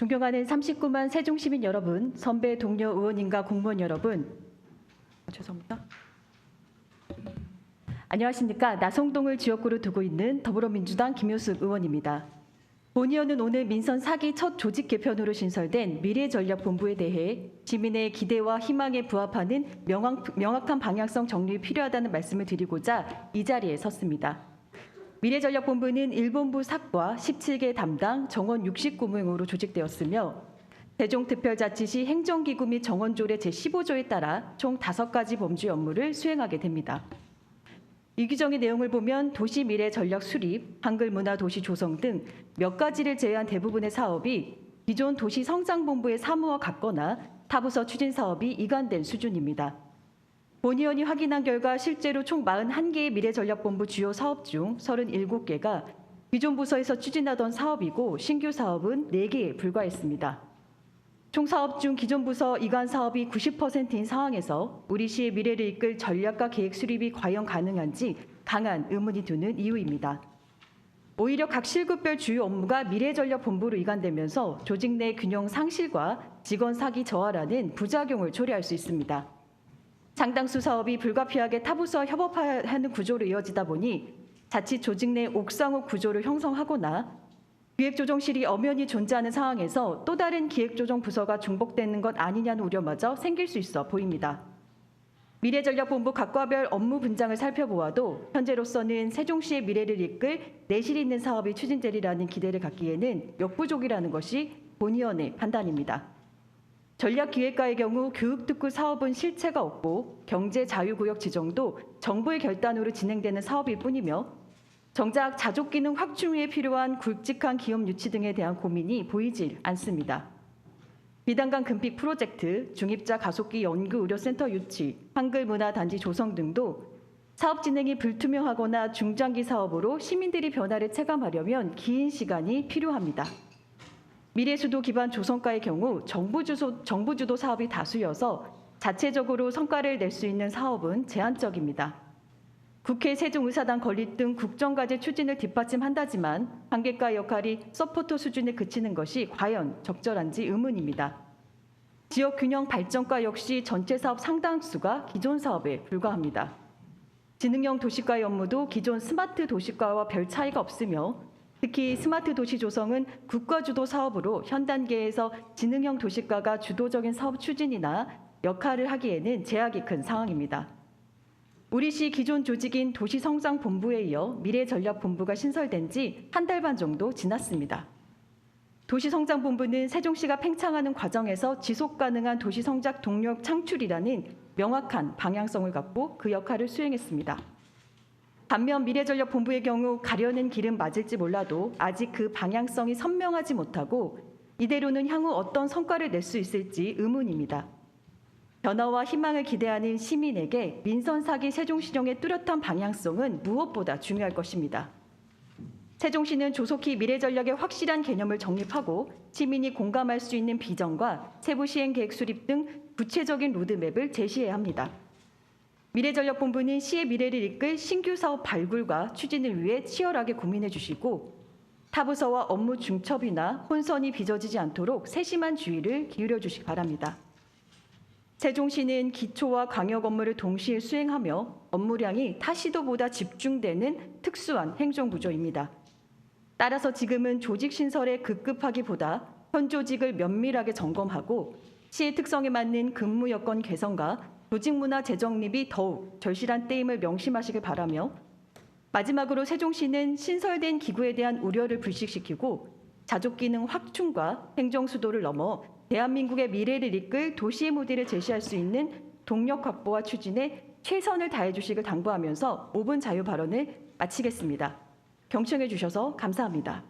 존경하는 39만 세종시민 여러분, 선배 동료 의원님과 공무원 여러분, 죄송합니다. 안녕하십니까. 나성동을 지역구로 두고 있는 더불어민주당 김효숙 의원입니다. 본 의원은 오늘 민선 4기 첫 조직 개편으로 신설된 미래전략본부에 대해 시민의 기대와 희망에 부합하는 명확한 방향성 정립이 필요하다는 말씀을 드리고자 이 자리에 섰습니다. 미래전략본부는 1본부 삭과 17개 담당 정원 69명으로 조직되었으며 세종특별자치시 행정기구 및 정원조례 제15조에 따라 총 5가지 범주 업무를 수행하게 됩니다. 이 규정의 내용을 보면 도시 미래 전략 수립, 한글 문화 도시 조성 등 몇 가지를 제외한 대부분의 사업이 기존 도시 성장본부의 사무와 같거나 타부서 추진 사업이 이관된 수준입니다. 본 의원이 확인한 결과 실제로 총 41개의 미래전략본부 주요 사업 중 37개가 기존 부서에서 추진하던 사업이고 신규 사업은 4개에 불과했습니다. 총 사업 중 기존 부서 이관 사업이 90%인 상황에서 우리 시의 미래를 이끌 전략과 계획 수립이 과연 가능한지 강한 의문이 드는 이유입니다. 오히려 각 실급별 주요 업무가 미래전략본부로 이관되면서 조직 내 균형 상실과 직원 사기 저하라는 부작용을 초래할 수 있습니다. 상당수 사업이 불가피하게 타부서와 협업하는 구조로 이어지다 보니 자칫 조직 내 옥상옥 구조를 형성하거나 기획조정실이 엄연히 존재하는 상황에서 또 다른 기획조정부서가 중복되는 것 아니냐는 우려마저 생길 수 있어 보입니다. 미래전략본부 각과별 업무 분장을 살펴보아도 현재로서는 세종시의 미래를 이끌 내실 있는 사업이 추진되리라는 기대를 갖기에는 역부족이라는 것이 본 의원의 판단입니다. 전략기획과의 경우 교육특구 사업은 실체가 없고 경제자유구역 지정도 정부의 결단으로 진행되는 사업일 뿐이며 정작 자족기능 확충에 필요한 굵직한 기업 유치 등에 대한 고민이 보이질 않습니다. 비단강 금빛 프로젝트, 중입자 가속기 연구의료센터 유치, 한글 문화단지 조성 등도 사업 진행이 불투명하거나 중장기 사업으로 시민들이 변화를 체감하려면 긴 시간이 필요합니다. 미래수도 기반 조성과의 경우 정부 주도 사업이 다수여서 자체적으로 성과를 낼 수 있는 사업은 제한적입니다. 국회 세종의사당 건립 등 국정과제 추진을 뒷받침한다지만 관계과의 역할이 서포터 수준에 그치는 것이 과연 적절한지 의문입니다. 지역균형 발전과 역시 전체 사업 상당수가 기존 사업에 불과합니다. 지능형 도시과의 업무도 기존 스마트 도시과와 별 차이가 없으며 특히 스마트 도시 조성은 국가 주도 사업으로 현 단계에서 지능형 도시과가 주도적인 사업 추진이나 역할을 하기에는 제약이 큰 상황입니다. 우리 시 기존 조직인 도시성장본부에 이어 미래전략본부가 신설된 지 한 달 반 정도 지났습니다. 도시성장본부는 세종시가 팽창하는 과정에서 지속가능한 도시성장 동력 창출이라는 명확한 방향성을 갖고 그 역할을 수행했습니다. 반면 미래전략본부의 경우 가려는 길은 맞을지 몰라도 아직 그 방향성이 선명하지 못하고 이대로는 향후 어떤 성과를 낼 수 있을지 의문입니다. 변화와 희망을 기대하는 시민에게 민선 4기 세종시정의 뚜렷한 방향성은 무엇보다 중요할 것입니다. 세종시는 조속히 미래전략의 확실한 개념을 정립하고 시민이 공감할 수 있는 비전과 세부 시행 계획 수립 등 구체적인 로드맵을 제시해야 합니다. 미래전략본부는 시의 미래를 이끌 신규 사업 발굴과 추진을 위해 치열하게 고민해 주시고 타부서와 업무 중첩이나 혼선이 빚어지지 않도록 세심한 주의를 기울여 주시기 바랍니다. 세종시는 기초와 광역 업무를 동시에 수행하며 업무량이 타 시도보다 집중되는 특수한 행정구조입니다. 따라서 지금은 조직 신설에 급급하기보다 현 조직을 면밀하게 점검하고 시의 특성에 맞는 근무 여건 개선과 조직 문화 재정립이 더욱 절실한 때임을 명심하시길 바라며 마지막으로 세종시는 신설된 기구에 대한 우려를 불식시키고 자족기능 확충과 행정수도를 넘어 대한민국의 미래를 이끌 도시의 모델을 제시할 수 있는 동력 확보와 추진에 최선을 다해 주시길 당부하면서 5분 자유 발언을 마치겠습니다. 경청해 주셔서 감사합니다.